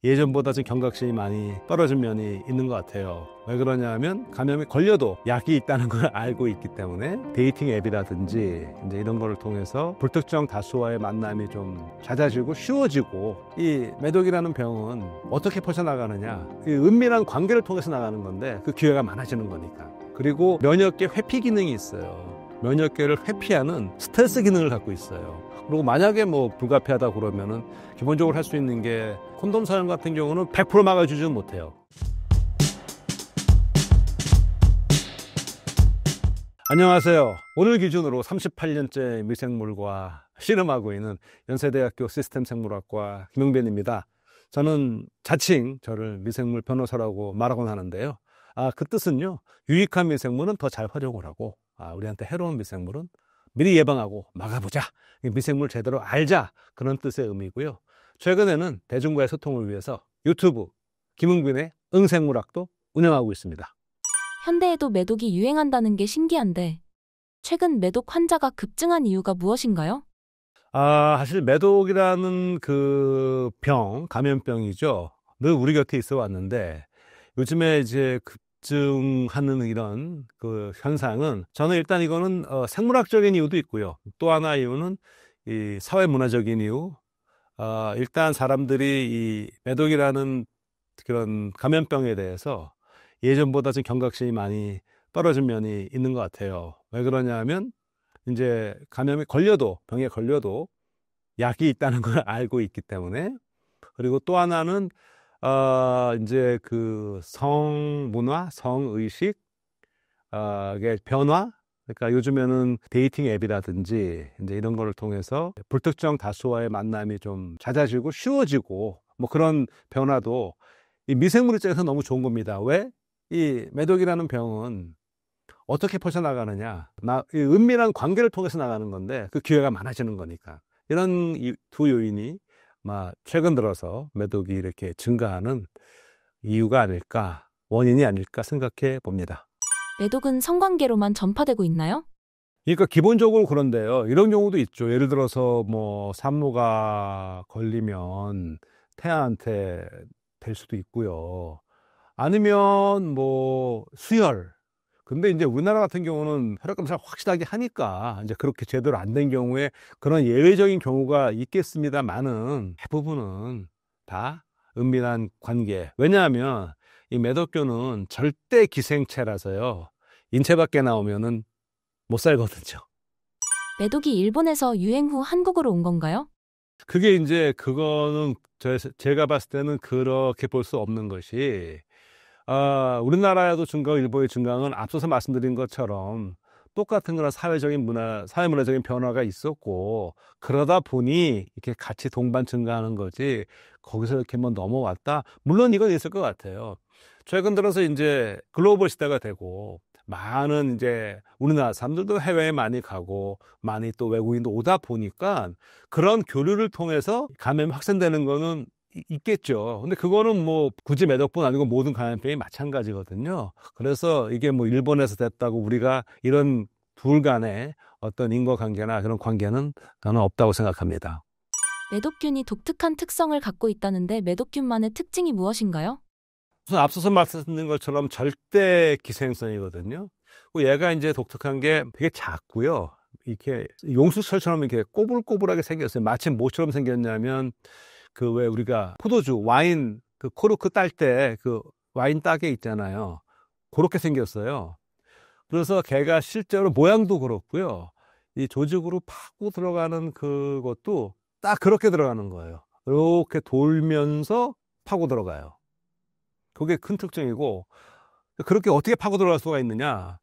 예전보다 좀 경각심이 많이 떨어진 면이 있는 것 같아요. 왜 그러냐면 감염이 걸려도 약이 있다는 걸 알고 있기 때문에 데이팅 앱이라든지 이제 이런 거를 통해서 불특정 다수와의 만남이 좀 잦아지고 쉬워지고, 이 매독이라는 병은 어떻게 퍼져나가느냐, 이 은밀한 관계를 통해서 나가는 건데 그 기회가 많아지는 거니까. 그리고 면역계 회피 기능이 있어요. 면역계를 회피하는 스트레스 기능을 갖고 있어요. 그리고 만약에 뭐 불가피하다 그러면은 기본적으로 할 수 있는 게 콘돔 사용 같은 경우는 100% 막아주지는 못해요. 안녕하세요. 오늘 기준으로 38년째 미생물과 씨름하고 있는 연세대학교 시스템생물학과 김용변입니다. 저는 자칭 저를 미생물 변호사라고 말하곤 하는데요. 그 뜻은요, 유익한 미생물은 더 잘 활용을 하고, 우리한테 해로운 미생물은 미리 예방하고 막아보자, 미생물 제대로 알자, 그런 뜻의 의미고요. 최근에는 대중과의 소통을 위해서 유튜브 김용변의 응생물학도 운영하고 있습니다. 현대에도 매독이 유행한다는 게 신기한데, 최근 매독 환자가 급증한 이유가 무엇인가요? 사실 매독이라는 그 감염병이죠. 늘 우리 곁에 있어 왔는데, 요즘에 이제 급증하는 이런 그 현상은, 저는 일단 이거는 생물학적인 이유도 있고요. 또 하나 이유는 이 사회문화적인 이유. 일단 사람들이 이 매독이라는 그런 감염병에 대해서 예전보다 좀 경각심이 많이 떨어진 면이 있는 것 같아요. 왜 그러냐면 이제 병에 걸려도 약이 있다는 걸 알고 있기 때문에. 그리고 또 하나는 이제 그 성문화, 성의식, 의 변화. 그러니까 요즘에는 데이팅 앱이라든지 이제 이런 거를 통해서 불특정 다수와의 만남이 좀 잦아지고 쉬워지고, 뭐 그런 변화도 이 미생물 입장에서 너무 좋은 겁니다. 왜? 이 매독이라는 병은 어떻게 퍼져나가느냐, 이 은밀한 관계를 통해서 나가는 건데 그 기회가 많아지는 거니까. 이런 두 요인이 최근 들어서 매독이 이렇게 증가하는 이유가 아닐까, 원인이 아닐까 생각해 봅니다. 매독은 성관계로만 전파되고 있나요? 그러니까 기본적으로 그런데요. 이런 경우도 있죠. 예를 들어서 뭐 산모가 걸리면 태아한테 될 수도 있고요. 아니면 뭐 수혈. 근데 이제 우리나라 같은 경우는 혈액 검사를 확실하게 하니까 이제 그렇게 제대로 안 된 경우에 그런 예외적인 경우가 있겠습니다만은, 대부분은 다 은밀한 관계. 왜냐하면 이 매독균은 절대 기생체라서요, 인체 밖에 나오면은 못 살거든요. 매독이 일본에서 유행 후 한국으로 온 건가요? 그거는 제가 봤을 때는 그렇게 볼 수 없는 것이, 우리나라에도 증가하고 일본의 증가는 앞서서 말씀드린 것처럼 똑같은 그런 사회문화적인 변화가 있었고, 그러다 보니 이렇게 같이 동반 증가하는 거지, 거기서 이렇게 뭐 넘어왔다? 물론 이건 있을 것 같아요. 최근 들어서 이제 글로벌 시대가 되고, 많은 이제 우리나라 사람들도 해외에 많이 가고, 많이 또 외국인도 오다 보니까 그런 교류를 통해서 감염이 확산되는 거는 있겠죠. 근데 그거는 뭐 굳이 매독뿐 아니고 모든 감염병이 마찬가지거든요. 그래서 이게 뭐 일본에서 됐다고 우리가 이런 둘 간의 어떤 인과관계나 그런 관계는 저는 없다고 생각합니다. 매독균이 독특한 특성을 갖고 있다는데 매독균만의 특징이 무엇인가요? 우선 앞서서 말씀드린 것처럼 절대 기생성이거든요. 얘가 이제 독특한 게 되게 작고요. 이렇게 용수철처럼 이렇게 꼬불꼬불하게 생겼어요. 마치 뭐처럼 생겼냐면, 그 왜 우리가 포도주, 와인, 그 코르크 딸 때 그 와인 따개 있잖아요. 그렇게 생겼어요. 그래서 걔가 실제로 모양도 그렇고요. 이 조직으로 파고 들어가는 그것도 딱 그렇게 들어가는 거예요. 이렇게 돌면서 파고 들어가요. 그게 큰 특징이고, 그렇게 어떻게 파고 들어갈 수가 있느냐.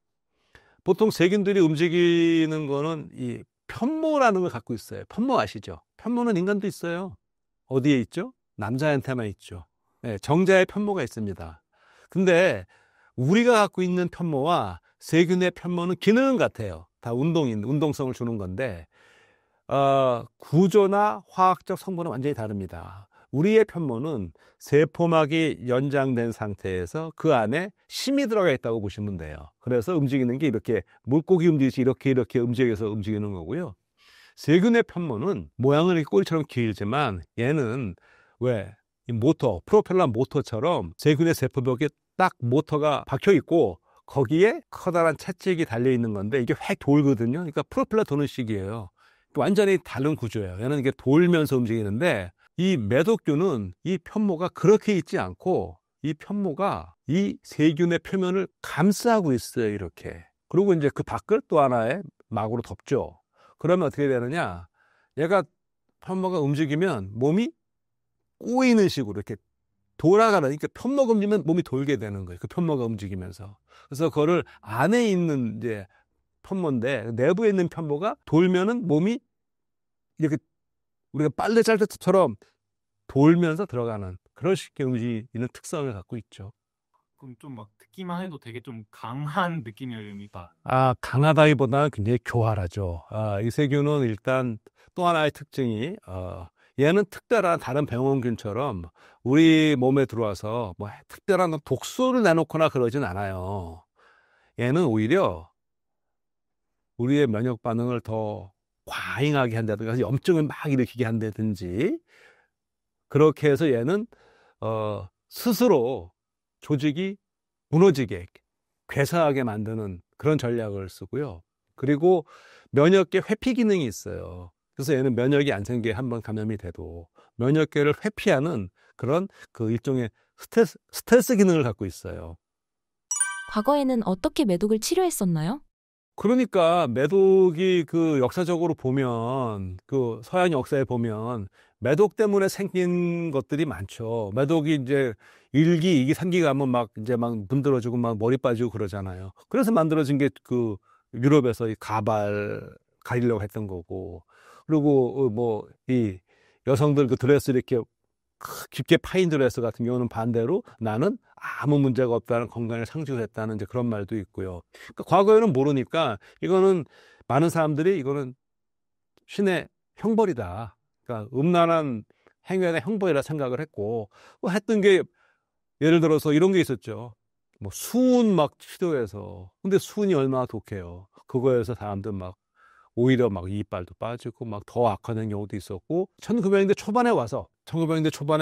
보통 세균들이 움직이는 거는 이 편모라는 걸 갖고 있어요. 편모 아시죠? 편모는 인간도 있어요. 어디에 있죠? 남자한테만 있죠. 네, 정자의 편모가 있습니다. 근데 우리가 갖고 있는 편모와 세균의 편모는 기능은 같아요. 다 운동성을 주는 건데, 구조나 화학적 성분은 완전히 다릅니다. 우리의 편모는 세포막이 연장된 상태에서 그 안에 심이 들어가 있다고 보시면 돼요. 그래서 움직이는 게 이렇게 물고기 움직이듯이 이렇게 움직여서 움직이는 거고요. 세균의 편모는 모양은 이렇게 꼬리처럼 길지만, 얘는 왜 이 모터, 프로펠러 모터처럼 세균의 세포벽에 딱 모터가 박혀 있고 거기에 커다란 채찍이 달려 있는 건데 이게 획 돌거든요. 그러니까 프로펠러 도는 식이에요. 완전히 다른 구조예요. 얘는 이게 돌면서 움직이는데 이 매독균은 이 편모가 그렇게 있지 않고 이 편모가 이 세균의 표면을 감싸고 있어요. 이렇게. 그리고 이제 그 밖을 또 하나의 막으로 덮죠. 그러면 어떻게 되느냐? 얘가 편모가 움직이면 몸이 꼬이는 식으로 이렇게 돌아가는, 그러니까 편모가 움직이면 몸이 돌게 되는 거예요. 그 편모가 움직이면서. 그래서 그거를 안에 있는 이제 편모인데 내부에 있는 편모가 돌면은 몸이 이렇게 우리가 빨래 짤 때처럼 돌면서 들어가는 그런 식의 움직이는 특성을 갖고 있죠. 그럼 좀 막 듣기만 해도 되게 좀 강한 느낌입니다. 강하다기보다는 굉장히 교활하죠. 이 세균은 일단 또 하나의 특징이, 얘는 특별한 다른 병원균처럼 우리 몸에 들어와서 뭐 특별한 독소를 내놓거나 그러진 않아요. 얘는 오히려 우리의 면역 반응을 더 과잉하게 한다든가 염증을 막 일으키게 한다든지 그렇게 해서 얘는 스스로 조직이 무너지게 괴사하게 만드는 그런 전략을 쓰고요. 그리고 면역계 회피 기능이 있어요. 그래서 얘는 면역이 안 생기게 한번 감염이 돼도 면역계를 회피하는 그런 그 일종의 스트레스 기능을 갖고 있어요. 과거에는 어떻게 매독을 치료했었나요? 그러니까 매독이 그 역사적으로 보면 그 서양 역사에 보면 매독 때문에 생긴 것들이 많죠. 매독이 이제 1기, 2기, 3기 가면 막 이제 막 문드러지고 막 머리 빠지고 그러잖아요. 그래서 만들어진 게 그 유럽에서 이 가리려고 했던 거고. 그리고 뭐 이 여성들 그 드레스 이렇게 깊게 파인 드레스 같은 경우는 반대로 나는 아무 문제가 없다는 건강을 상징했다는 이제 그런 말도 있고요. 그러니까 과거에는 모르니까 이거는 많은 사람들이 이거는 신의 형벌이다. 그러니까 음란한 행위의 형벌이라 생각을 했고 뭐 했던 게 예를 들어서 이런 게 있었죠. 뭐 수은 막 치료해서 근데 수은이 얼마나 독해요. 그거에서 사람들 막 오히려 막 이빨도 빠지고 막 더 악화된 경우도 있었고 1900년대 초반에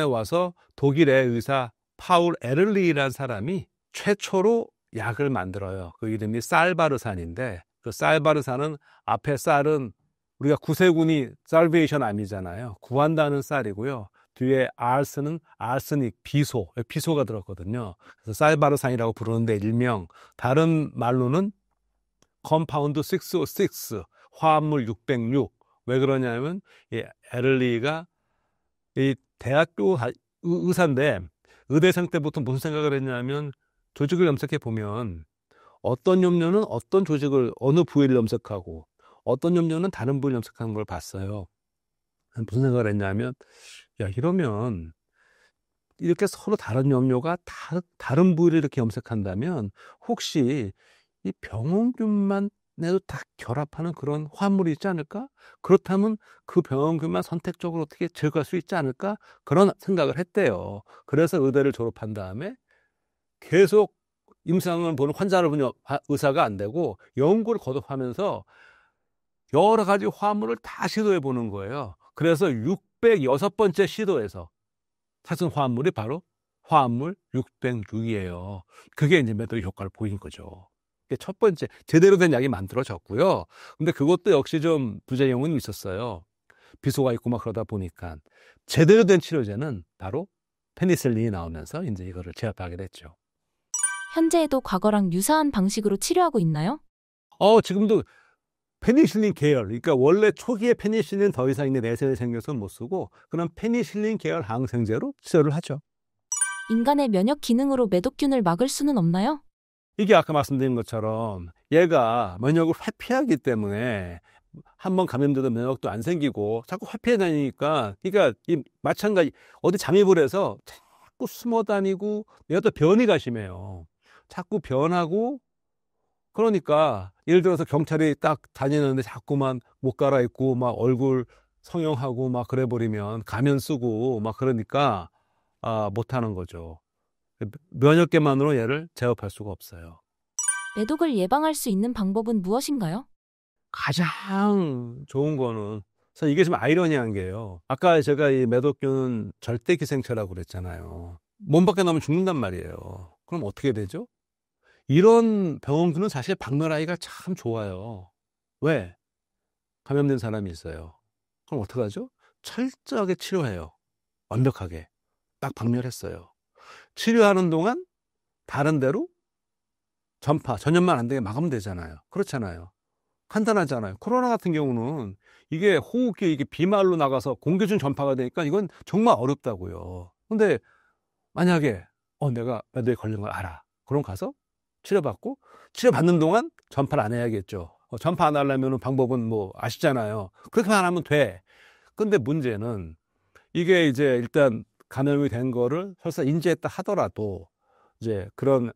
와서 독일의 의사 파울 에를리라는 사람이 최초로 약을 만들어요. 그 이름이 쌀바르산인데 그 쌀바르산은 앞에 쌀은 우리가 구세군이 살베이션 암이잖아요. 구한다는 쌀이고요. 뒤에 알스는 알스닉, 비소가 들었거든요. 그래서 쌀바르산이라고 부르는데 일명 다른 말로는 컴파운드 606 화합물 606. 왜 그러냐면 이 에를리가 이 대학교 의사인데 의대생 때부터 무슨 생각을 했냐면 조직을 염색해 보면 어떤 염료는 어떤 조직을 어느 부위를 염색하고 어떤 염료는 다른 부위를 염색하는 걸 봤어요. 무슨 생각을 했냐면 야 이러면 이렇게 서로 다른 염료가 다른 부위를 이렇게 염색한다면 혹시 이 병원균만 내도 다 결합하는 그런 화합물이 있지 않을까? 그렇다면 그 병원균만 선택적으로 어떻게 제거할 수 있지 않을까? 그런 생각을 했대요. 그래서 의대를 졸업한 다음에 계속 임상을 보는 환자를 보는 의사가 안 되고 연구를 거듭하면서 여러 가지 화합물을 다 시도해 보는 거예요. 그래서 606번째 시도에서 찾은 화합물이 바로 화합물 606이에요. 그게 이제 매독 효과를 보인 거죠. 첫 번째 제대로 된 약이 만들어졌고요. 근데 그것도 역시 좀 부작용은 있었어요. 비소가 있고 막 그러다 보니까 제대로 된 치료제는 바로 페니실린이 나오면서 이제 이거를 제압하게 됐죠. 현재에도 과거랑 유사한 방식으로 치료하고 있나요? 지금도 페니실린 계열, 그러니까 원래 초기에 페니실린 더 이상 이제 내세에 생겨서 못 쓰고 그런 페니실린 계열 항생제로 치료를 하죠. 인간의 면역 기능으로 매독균을 막을 수는 없나요? 이게 아까 말씀드린 것처럼 얘가 면역을 회피하기 때문에 한번 감염돼도 면역도 안 생기고 자꾸 회피해 다니니까 그러니까 이 마찬가지 어디 잠입을 해서 자꾸 숨어 다니고 얘가 또 변이가 심해요. 자꾸 변하고 그러니까 예를 들어서 경찰이 딱 다니는데 자꾸만 못 갈아입고 막 얼굴 성형하고 막 그래 버리면 가면 쓰고 막 그러니까 못 하는 거죠. 면역계만으로 얘를 제압할 수가 없어요. 매독을 예방할 수 있는 방법은 무엇인가요? 가장 좋은 거는 그래서 이게 좀 아이러니한 게요. 아까 제가 이 매독균은 절대 기생체라고 그랬잖아요. 몸 밖에 나오면 죽는단 말이에요. 그럼 어떻게 되죠? 이런 병원균은 사실 박멸하기가 참 좋아요. 왜? 감염된 사람이 있어요. 그럼 어떡하죠? 철저하게 치료해요. 완벽하게. 딱 박멸했어요. 치료하는 동안 다른 데로 전염만 안 되게 막으면 되잖아요. 그렇잖아요. 간단하잖아요. 코로나 같은 경우는 이게 호흡기 이게 비말로 나가서 공기 중 전파가 되니까 이건 정말 어렵다고요. 근데 만약에 내가 매도에 걸린 걸 알아. 그럼 가서 치료받고 치료받는 동안 전파를 안 해야겠죠. 전파 안 하려면 방법은 뭐 아시잖아요. 그렇게만 하면 돼. 근데 문제는 이게 이제 일단 감염이 된 거를 설사 인지했다 하더라도 이제 그런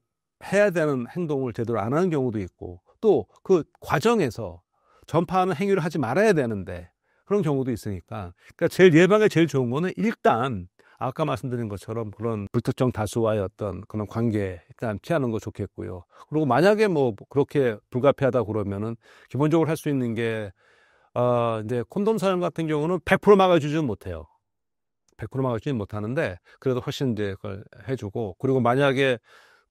해야 되는 행동을 제대로 안 하는 경우도 있고 또 그 과정에서 전파하는 행위를 하지 말아야 되는데 그런 경우도 있으니까 그러니까 제일 예방에 제일 좋은 거는 일단 아까 말씀드린 것처럼 그런 불특정 다수와의 어떤 그런 관계 일단 피하는 거 좋겠고요. 그리고 만약에 뭐 그렇게 불가피하다 그러면은 기본적으로 할 수 있는 게 이제 콘돔 사용 같은 경우는 100% 막아주지는 못해요. 100% 막아주지는 못하는데 그래도 훨씬 이제 그걸 해주고 그리고 만약에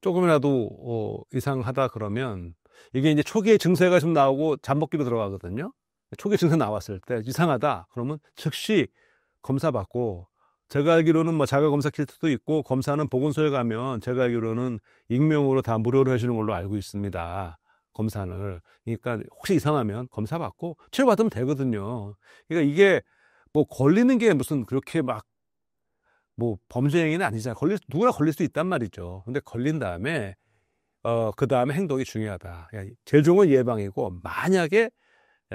조금이라도 이상하다 그러면 이게 이제 초기에 증세가 좀 나오고 잠복기로 들어가거든요. 초기 증세 나왔을 때 이상하다 그러면 즉시 검사 받고 제가 알기로는 뭐 자가 검사 키트도 있고 검사는 보건소에 가면 제가 알기로는 익명으로 다 무료로 해주는 걸로 알고 있습니다. 검사를. 그러니까 혹시 이상하면 검사 받고 치료받으면 되거든요. 그러니까 이게 뭐 걸리는 게 무슨 그렇게 막 뭐 범죄 행위는 아니잖아요. 누구나 걸릴 수 있단 말이죠. 근데 걸린 다음에 그 다음에 행동이 중요하다. 제일 좋은 건 예방이고 만약에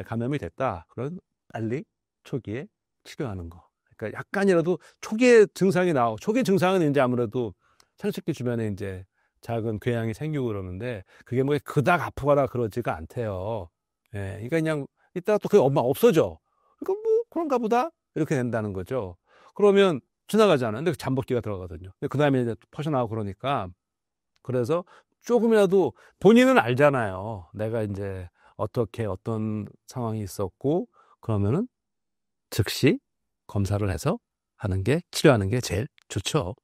감염이 됐다. 그럼 빨리 초기에 치료하는 거. 그러니까 약간이라도 초기에 증상이 초기 증상은 이제 아무래도 천식기 주변에 이제 작은 궤양이 생기고 그러는데 그게 뭐 그닥 아프거나 그러지가 않대요. 예, 그러니까 그냥 이따가 또 그게 엄마 없어져. 그러니까 뭐 그런가 보다 이렇게 된다는 거죠. 그러면 지나가잖아요. 근데 잠복기가 들어가거든요. 근데 그 다음에 이제 퍼져나오고 그러니까 그래서 조금이라도 본인은 알잖아요. 내가 이제 어떻게 어떤 상황이 있었고 그러면은 즉시 검사를 해서 치료하는 게 제일 좋죠.